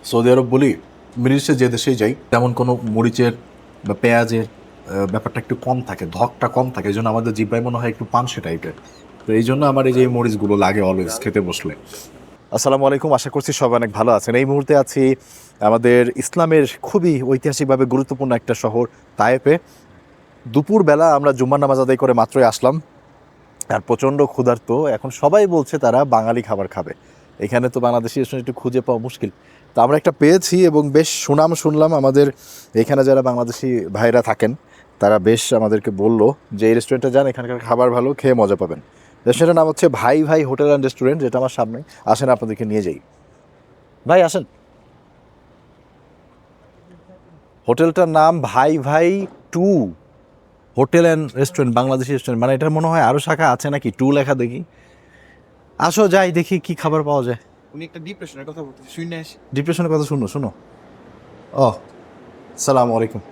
Saudi আরব বলি, middle ইস্টে যে দেশেই যাই তেমন কোনো মরিচের বা পেঁয়াজের ব্যাপারটা একটু কম থাকে, ধকটা কম থাকে, এই জন্য আমাদের জিব্বায় মনে হয় একটু পানসে টাইপের। তো এই জন্য আমার এই যে এই মরিচগুলো লাগে অলওয়েজ খেতে বসলে। আসসালামু আলাইকুম, আশা করছি সবাই অনেক ভালো আছেন। এই মুহূর্তে আছি আমাদের ইসলামের খুবই ঐতিহাসিকভাবে গুরুত্বপূর্ণ একটা শহর তায়েফে। দুপুরবেলা আমরা জুম্মার নামাজ আদায় করে মাত্রই আসলাম, আর প্রচণ্ড ক্ষুধার্ত। এখন সবাই বলছে তারা বাঙালি খাবার খাবে, এখানে তো বাংলাদেশি রেস্টুরেন্ট একটু খুঁজে পাওয়া মুশকিল। তো আমরা একটা পেয়েছি এবং বেশ সুনাম শুনলাম। আমাদের এখানে যারা বাংলাদেশি ভাইরা থাকেন তারা বেশ আমাদেরকে বললো যে এই রেস্টুরেন্টে যান, এখানকার খাবার ভালো, খেয়ে মজা পাবেন। রেস্টুরেন্টের নাম হচ্ছে ভাই ভাই হোটেল অ্যান্ড রেস্টুরেন্ট, যেটা আমার সামনে। আসেন আপনাদেরকে নিয়ে যাই, ভাই আসেন। হোটেলটার নাম Bhai Bhai two hotel and restaurant, Bangladeshi restaurant. মানে এটার মনে হয় আরও শাখা আছে নাকি, টু লেখা দেখি। আসো যাই দেখি কি খাবার পাওয়া যায়। উনি একটা ডিপ্রেশনের কথা বলতেছে, শুনে আসি। ডিপ্রেশনের কথা শুনো শুনো। ও, সালাম আলাইকুম।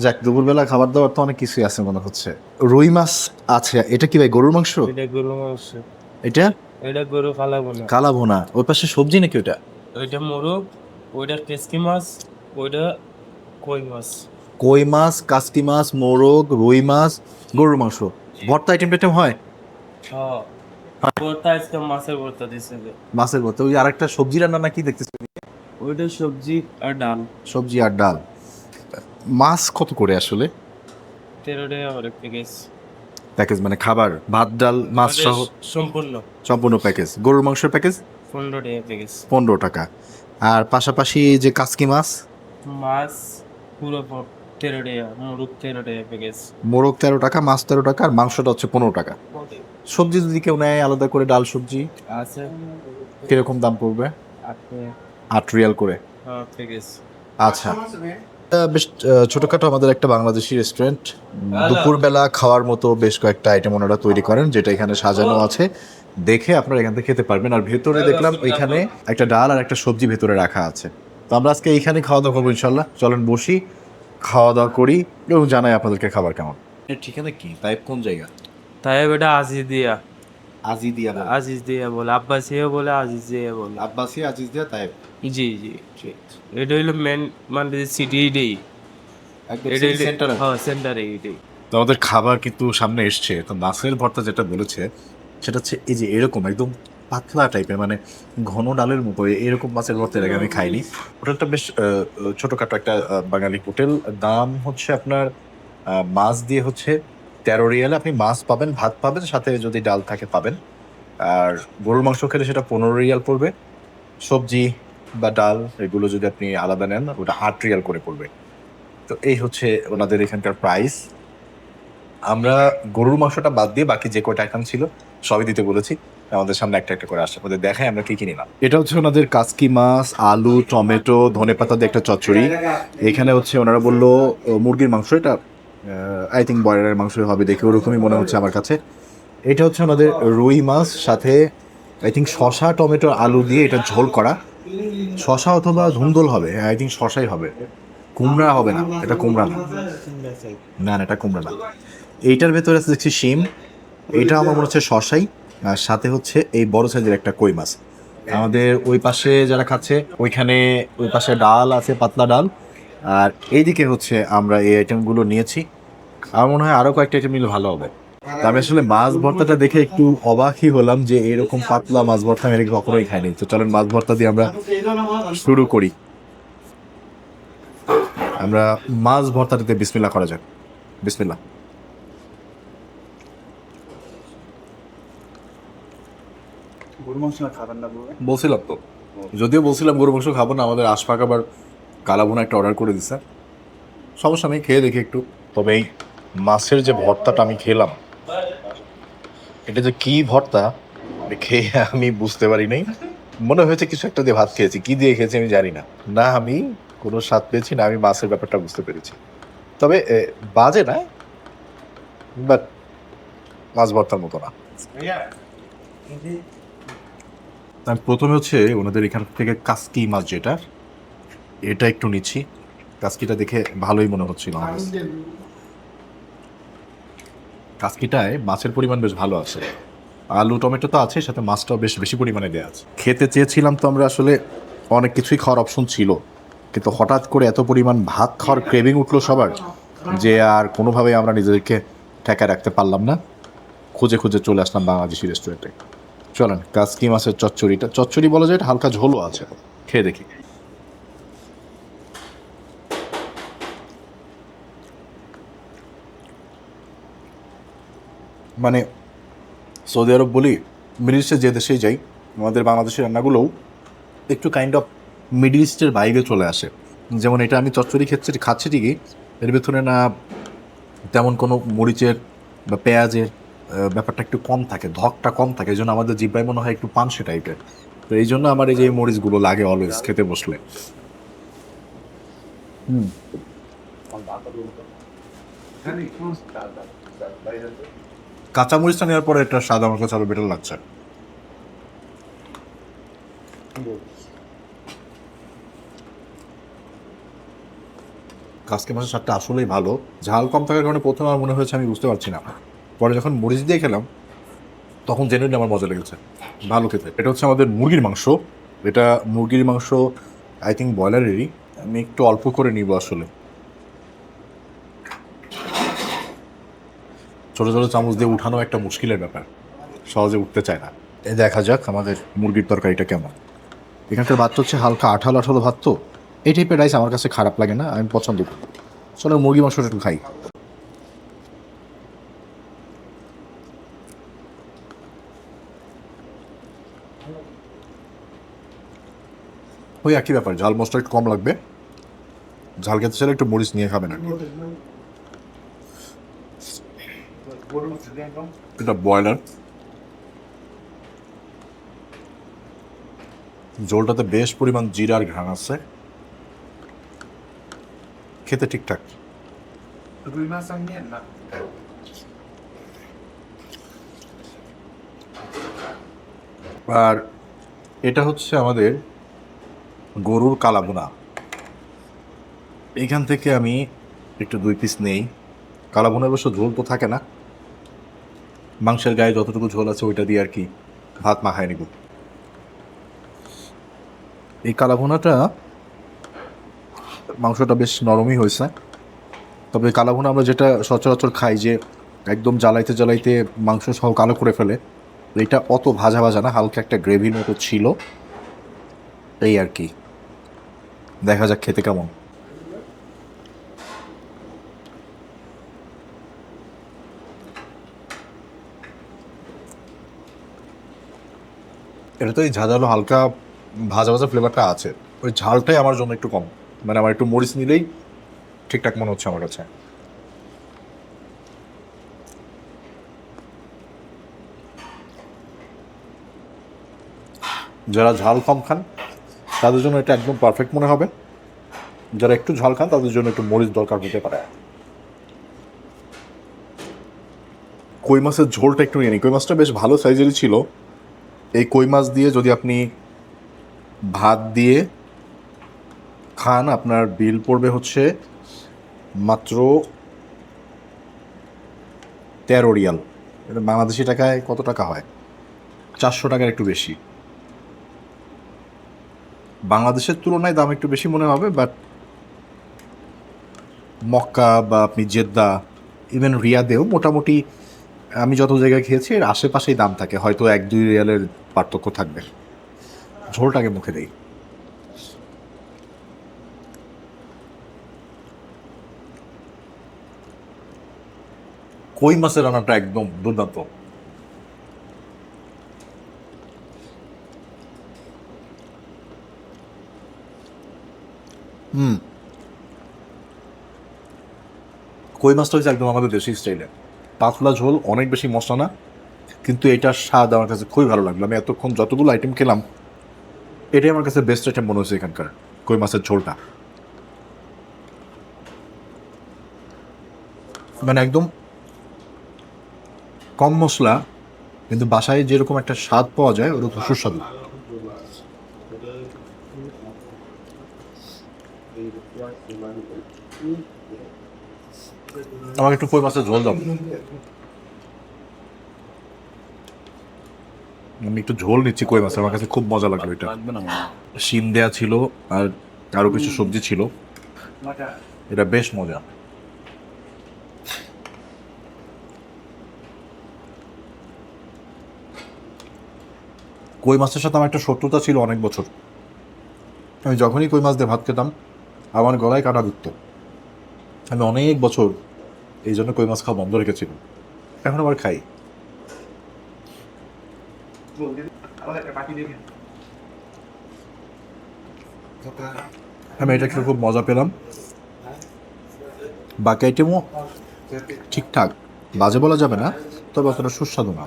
যাক, দুপুরবেলা খাবার দাবার তো অনেক কিছুই আছে মনে হচ্ছে। রুই মাছ আছে। এটা কি ভাই, গরুর মাংস? এটা গরু মাংস। এটা এটা গরু ফালাবো না। কালা ভুনা। ওই পাশে সবজি নাকি ওটা? ওইটা মোরগ, ওইটা কেসকি মাছ, ওইটা কই মাছ। কই মাছ, কাসকি মাছ, মোরগ, রুই মাছ, গরুর মাংস। ভর্তা আইটেম টাইটেম হয়? হ্যাঁ, ভর্তা আজকে মাছের ভর্তা দিছে যে। মাছের ভর্তা। ওই আরেকটা সবজি রান্না নাকি দেখতেছি? ওইটা সবজি আর ডাল। সবজি আর ডাল। মাছ কত করে আসলে 13 টাকা করে প্যাকেজ। প্যাকেজ? মানে খাবার ভাত ডাল মাছ সহ সম্পূর্ণ সম্পূর্ণ প্যাকেজ। গরুর মাংসের প্যাকেজ 15 টাকা প্যাকেজ। 15 টাকা। আর পাশাপাশি যে কাসকি মাছ, মাছ পুরো 13 টাকা, মোরগ 13 টাকা প্যাকেজ। মোরগ 13 টাকা, মাছ 13 টাকা, আর মাংসটা হচ্ছে 15 টাকা। সবজি যদি কেউ নেয় আলাদা করে, ডাল সবজি আছে কিরকম দাম পড়বে? 8 টাকা। 8 রিয়াল করে। হ্যাঁ প্যাকেজ। আচ্ছা, বেশ ছোটখাটো আমাদের একটা বাংলাদেশি রেস্টুরেন্ট। দুপুরবেলা খাওয়ার মতো বেশ কয়েকটা আইটেম ওনারা তৈরি করেন, যেটা এখানে সাজানো আছে। দেখে আপনারা এখান থেকে খেতে পারবেন। আর ভেতরে দেখলাম এখানে একটা ডাল আর একটা সবজি ভেতরে রাখা আছে। তো আমরা আজকে এইখানে খাওয়া দাওয়া করবো ইনশাল্লাহ। চলেন বসি, খাওয়া দাওয়া করি এবং জানাই আপনাদেরকে খাবার কেমন। ঠিকানা কি, তাই কোন জায়গা? তাই বেটা আজিজ দিয়া, আজিদিয়া বলে? আজিজ দিয়া বলে, আব্বাসিও বলে, আজিজ দিয়া বলে। আব্বাসি, আজিদিয়া, তাই। জি জি। এটা হইলো মেন, মানে সিটি এটাই। এটা হইলো সেন্টার। হ্যাঁ সেন্টারে এটাই। তো আমাদের খাবার কিন্তু সামনে এসছে। তো মাছের ভর্তা যেটা বলেছে সেটা হচ্ছে এই যে এরকম একদম পাতলা টাইপের, মানে ঘন ডালের মতো এরকম মাছের ভর্তা এর আগে আমি খাইনি। হোটেলটা বেশ ছোটখাটো একটা বাঙালি হোটেল। দাম হচ্ছে আপনার মাছ দিয়ে হচ্ছে 13 রিয়ালে আপনি মাছ পাবেন, ভাত পাবেন, সাথে যদি ডাল থাকে পাবেন। আর গরুর মাংস খেলে সেটা 15 রিয়াল পড়বে। সবজি বা ডাল এগুলো যদি আপনি আলাদা নেন ওটা 8 রিয়াল করে পড়বে। তো এই হচ্ছে ওনাদের এখানকার প্রাইস। আমরা গরুর মাংসটা বাদ দিয়ে বাকি যে কয়টা আইটেম ছিল সবই দিতে বলেছি। আমাদের সামনে একটা একটা করে আসছে, ওদের দেখাই আমরা কি কি নিলাম। এটা হচ্ছে ওনাদের কাসকি মাছ, আলু, টমেটো, ধনেপাতা দিয়ে একটা চচ্চড়ি। এখানে হচ্ছে ওনারা বললো মুরগির মাংস, এটা আই থিঙ্ক ব্রয়লারের মাংসই হবে, দেখে ওরকমই মনে হচ্ছে আমার কাছে। এটা হচ্ছে ওনাদের রুই মাছ, সাথে আই থিঙ্ক শশা, টমেটো, আলু দিয়ে এটা ঝোল করা। শশা অথবা ধুন্দল হবে, আই থিঙ্ক শশাই হবে, কুমড়া হবে না। এটা কুমড়া না, না না এটা কুমড়া না। এইটার ভেতরে আছে দেখছি শিম, এটা আমার মনে হচ্ছে শশাই। আর সাথে হচ্ছে এই বড় সাইজের একটা কই মাছ। আমাদের ওই পাশে যারা খাচ্ছে ওইখানে ওই পাশে ডাল আছে, পাতলা ডাল। আর এইদিকে হচ্ছে আমরা এই আইটেমগুলো নিয়েছি। আমার মনে হয় আরও কয়েকটা আইটেম নিলে ভালো হবে। তা আমি আসলে মাছ ভর্তাটা দেখে একটু অবাকই হলাম যে এরকম পাতলা মাছ ভর্তা আমি এর কখনোই খাইনি। তো চলেন মাছ ভর্তা দিয়ে আমরা শুরু করি। আমরা মাছ ভর্তাটাতে বিসমিল্লাহ করা যাক। বিসমিল্লাহ। গরু মাংস না খাবেন না বলে বলছিলাম তো, যদিও বলছিলাম গরু মাংস খাবো না, আমাদের আশপাক আবার কালাভুনা একটা অর্ডার করে দিছে। সমস্যা নেই, খেয়ে দেখি একটু। তবে এই মাছের যে ভর্তাটা আমি খেলাম, এটা যে কি ভর্তা খেয়ে আমি বুঝতে পারি নাই। মনে হয়েছে কিছু একটা দিয়ে ভাত খেয়েছি, কি দিয়ে খেয়েছি আমি জানি না। না আমি কোনো স্বাদ পেয়েছি, না আমি মাছের ব্যাপারটা বুঝতে পেরেছি। তবে বাজে না, বাট মাছ ভর্তার মতো না। আমি প্রথমে হচ্ছে ওনাদের এখান থেকে কাসকি মাছ, যেটা এটা একটু নিচ্ছি। কাসকিটা দেখে ভালোই মনে হচ্ছিল আমার কাছে। কাসকিটায় মাছের পরিমাণ বেশ ভালো আছে, আলু টমেটো তো আছে, সাথে মাছটাও বেশ বেশি পরিমাণে দেওয়া আছে। খেতে চেয়েছিলাম তো আমরা আসলে অনেক কিছুই খাওয়ার অপশন ছিল, কিন্তু হঠাৎ করে এত পরিমাণ ভাত খাওয়ার ক্রেভিং উঠলো সবার, যে আর কোনোভাবেই আমরা নিজেদেরকে ঠেকায় রাখতে পারলাম না। খুঁজে খুঁজে চলে আসলাম বাংলাদেশি রেস্টুরেন্টে। চলেন কাসকি মাছের চচ্চড়িটা, চচ্চড়ি বলা যায়, এটা হালকা ঝোলও আছে, খেয়ে দেখি। মানে সৌদি আরব বলি, মিডল ইস্টে যে দেশেই যাই, আমাদের বাংলাদেশের রান্নাগুলোও একটু কাইন্ড অফ মিডল ইস্টের বাইরে চলে আসে। যেমন এটা আমি চচ্চড়ি খাচ্ছি ঠিকই, এর ভেতরে না তেমন কোনো মরিচের বা পেঁয়াজের ব্যাপারটা একটু কম থাকে, ধকটা কম থাকে, এই জন্য আমাদের জিব্বায় মনে হয় একটু পানসে টাইপের। তো এই জন্য আমার এই যে মরিচগুলো লাগে অলওয়েজ খেতে বসলে। কাঁচা মরিচটা নেওয়ার পরে এটা স্বাদ আমার কাছে আরো বেটার লাগছে। কাসকি মাছের স্বাদটা আসলেই ভালো। ঝাল কম থাকার কারণে প্রথমে আমার মনে হয়েছে আমি বুঝতে পারছি না, পরে যখন মরিচ দিয়ে খেলাম তখন জেনুইনলি আমার মজা লেগেছে, ভালো খেতে। এটা হচ্ছে আমাদের মুরগির মাংস। এটা মুরগির মাংস, আই থিঙ্ক ব্রয়লারেরই। আমি একটু অল্প করে নিব আসলে। ছোটো ছোটো চামচ দিয়ে উঠানো একটা মুশকিলের ব্যাপার, সহজে উঠতে চায় না। দেখা যাক আমাদের মুরগির তরকারিটা কেমন। এখানকার ভাত হচ্ছে হালকা আঠালো আঠালো ভাত, তো এই টাইপের রাইস আমার কাছে খারাপ লাগে না, আমি পছন্দ করি। চলো মুরগি মাংসটা একটু খাই। ওই একই ব্যাপার, ঝাল মশলা একটু কম লাগবে। ঝাল খেতে চাইলে একটু মরিচ নিয়ে খাবেন আর কি। এটা ব্রয়লার, ঝোলটাতে বেশ পরিমাণ জিরার ঘ্রাণ আছে, খেতে ঠিকঠাক। আর এটা হচ্ছে আমাদের গরুর কালাভুনা। এইখান থেকে আমি একটু 2 পিস নেই। কালাভুনার অবশ্য ঝোল তো থাকে না, মাংসের গায়ে যতটুকু ঝোল আছে ওইটা দিয়ে আর কি ভাত মাখায় নিব। এই কালাভুনাটা, মাংসটা বেশ নরমই হয়েছে। তবে কালাভুনা আমরা যেটা সচরাচর খাই, যে একদম জ্বালাইতে জ্বালাইতে মাংস সহ কালো করে ফেলে, এইটা অত ভাজা ভাজা না, হালকা একটা গ্রেভির মতো ছিল, এই আর কি। দেখা যাক খেতে কেমন। এটা তো এই ঝাঁঝালো হালকা ভাজা ভাজা ফ্লেভারটা আছে, ওই ঝালটাই আমার জন্য একটু কম। মানে আমার একটু মরিচ নিলেই ঠিকঠাক মনে হচ্ছে আমার কাছে। যারা ঝাল কম খান তাদের জন্য এটা একদম পারফেক্ট মনে হবে, যারা একটু ঝাল খান তাদের জন্য একটু মরিচ দরকার হতে পারে। কই মাছের ঝোলটা একটু নিয়ে নিই। কই মাছটা বেশ ভালো সাইজেরই ছিল। এই কই মাছ দিয়ে যদি আপনি ভাত দিয়ে খান, আপনার বিল পড়বে হচ্ছে মাত্র 13 রিয়াল। এটা বাংলাদেশি টাকায় কত টাকা হয়? 400 টাকার একটু বেশি। বাংলাদেশের তুলনায় দাম একটু বেশি মনে হবে, বাট মক্কা বা আপনি জেদ্দা, ইভেন রিয়াদেও মোটামুটি আমি যত জায়গায় খেয়েছি এর আশেপাশেই দাম থাকে, হয়তো 1-2 রিয়ালের পার্থক্য থাকবে। ঝোলটাকে মুখে দেই। কই মাছের রান্নাটা একদম দুর্দান্ত। কই মাছটা হচ্ছে একদম আমাদের দেশি স্টাইলে, পাতলা ঝোল, অনেক বেশি মশলা না, কিন্তু এটার স্বাদ আমার কাছে খুবই ভালো লাগলো। আমি এতক্ষণ যতগুলো আইটেম খেলাম, এটাই আমার কাছে বেস্ট আইটেম মনে হচ্ছে এখানকার, কই মাছের ঝোলটা। মানে একদম কম মশলা, কিন্তু বাসায় যেরকম একটা স্বাদ পাওয়া যায় ওরকম সুস্বাদু। আমাকে একটু কই মাছের ঝোল দাও। আমি একটু ঝোল নিচ্ছি কই মাছের, আমার কাছে খুব মজা লাগলো এটা। শিম দেয়া ছিল আর আরো কিছু সবজি ছিল, এটা বেশ মজা। কই মাছের সাথে আমার একটা শত্রুতা ছিল অনেক বছর। আমি যখনই কই মাছ দিয়ে ভাত খেতাম আমার গলায় কাটা ঢুকতো। আমি অনেক বছর এই জন্য কই মাছ খাওয়া বন্ধ রেখেছিলাম, এখন আবার খাই। আমি এটা খেয়ে খুব মজা পেলাম। বাকি আইটেমও ঠিকঠাক, বাজে বলা যাবে না, তবে অতটা সুস্বাদু না।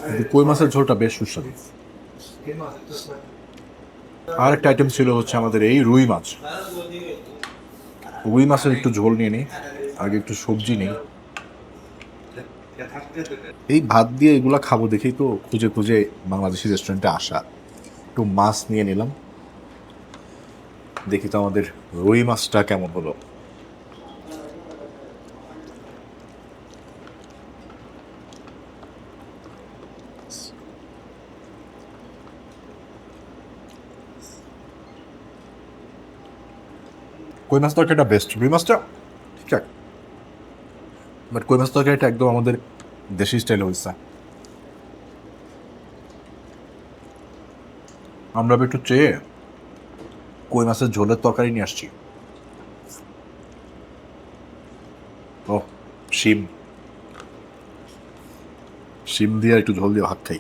কিন্তু কই মাছের ঝোলটা বেশ সুস্বাদু। আর একটা আইটেম ছিল হচ্ছে আমাদের এই রুই মাছ। রুই মাছের একটু ঝোল নিয়ে নিই, আগে একটু সবজি নেই। এই ভাত দিয়ে এগুলা খাবো দেখেই তো খুঁজে খুঁজে বাংলাদেশি রেস্টুরেন্টে আসা। একটু মাছ নিয়ে নিলাম, দেখি তো আমাদের রুই মাছটা কেমন হলো। কই মাছ তরকারিটা বেস্ট, রুই মাছটা ঠিকঠাক, বাট কই মাছ তরকারিটা একদম আমাদের দেশি স্টাইলে হয়েছে। আমরা একটু চেয়ে কই মাছের ঝোলের তরকারি নিয়ে আসছি। ও শিম, শিম দিয়ে একটু ঝোল দিয়ে ভাত খাই।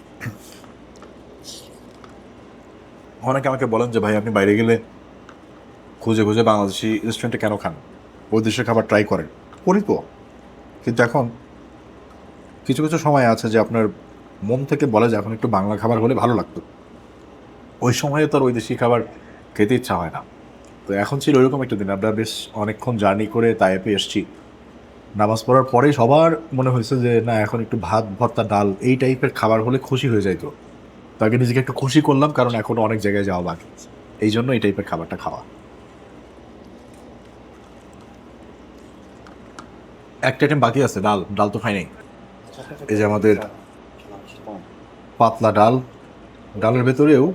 অনেকে আমাকে বলেন যে ভাই আপনি বাইরে গেলে খুঁজে খুঁজে বাংলাদেশি রেস্টুরেন্টে কেন খান, ওই দেশের খাবার ট্রাই করেন। করি তো, কিন্তু এখন কিছু কিছু সময় আছে যে আপনার মন থেকে বলে যে এখন একটু বাংলা খাবার হলে ভালো লাগতো, ওই সময়ে তো আর ওই দেশি খাবার খেতে ইচ্ছা হয় না। তো এখন ছিল ওইরকম একটা দিন, আমরা বেশ অনেকক্ষণ জার্নি করে তাইপে এসেছি। নামাজ পড়ার পরেই সবার মনে হয়েছে যে না এখন একটু ভাত ভর্তা ডাল এই টাইপের খাবার হলে খুশি হয়ে যাইতো। তাকে নিজেকে একটু খুশি করলাম, কারণ এখনো অনেক জায়গায় যাওয়া বাকি, এই জন্য এই টাইপের খাবারটা খাওয়া। একটা আইটেম বাকি আছে, ডাল। ডাল তো খাই নাই। এই যে আমাদের পাতলা ডাল, ডালের ভেতরেও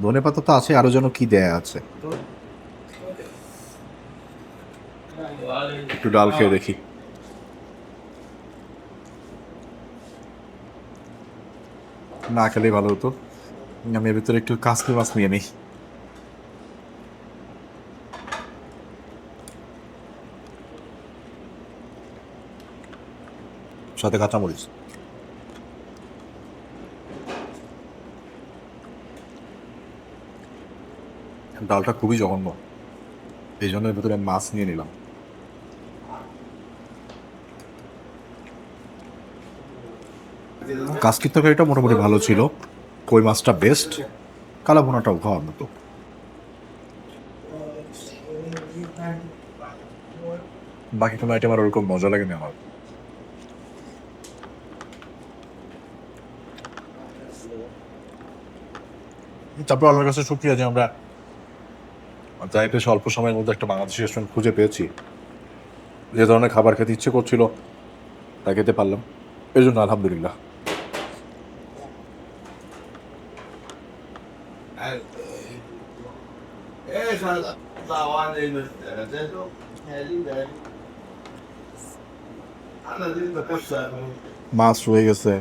ধনে পাতা তো আছে, আরো যেন কি দেয়া আছে। একটু ডাল খেয়ে দেখি। না খেলেই ভালো হতো। আমি এর ভিতরে একটু কাসকি মাছ নিয়ে নিই। সাথে কাঁচামরিচ। ডালটা খুবই জঘন্য, এই জন্য এর ভিতরে মাছ নিয়ে নিলাম। কাসকির তরকারিটা মোটামুটি ভালো ছিল, কই মাছটা বেস্ট, কালা ভুনাটাও খাওয়ার মতো। বাকি কোনো আইটেম আর ওরকম মজা লাগেনি আমার। তারপর আল্লাহর কাছে শুকরিয়া যে আমরা যাই বেশ অল্প সময়ের মধ্যে একটা বাংলাদেশি রেস্টুরেন্ট খুঁজে পেয়েছি, যে ধরনের খাবার খেতে ইচ্ছে করছিল তা খেতে পারলাম, এর জন্য আলহামদুলিল্লাহ। মাছ রয়ে গেছে।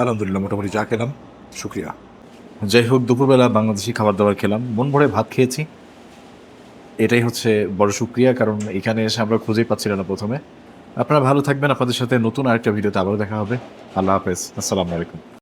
আলহামদুলিল্লাহ মোটামুটি যা খেলাম শুক্রিয়া। যাই হোক, দুপুরবেলা বাংলাদেশি খাবার দাবার খেলাম, মন ভরে ভাত খেয়েছি, এটাই হচ্ছে বড় শুক্রিয়া, কারণ এখানে এসে আমরা খুঁজেই পাচ্ছিলাম না প্রথমে। আপনারা ভালো থাকবেন, আপনাদের সাথে নতুন আরেকটা ভিডিওতে আবারও দেখা হবে। আল্লাহ হাফেজ, আসসালামু আলাইকুম।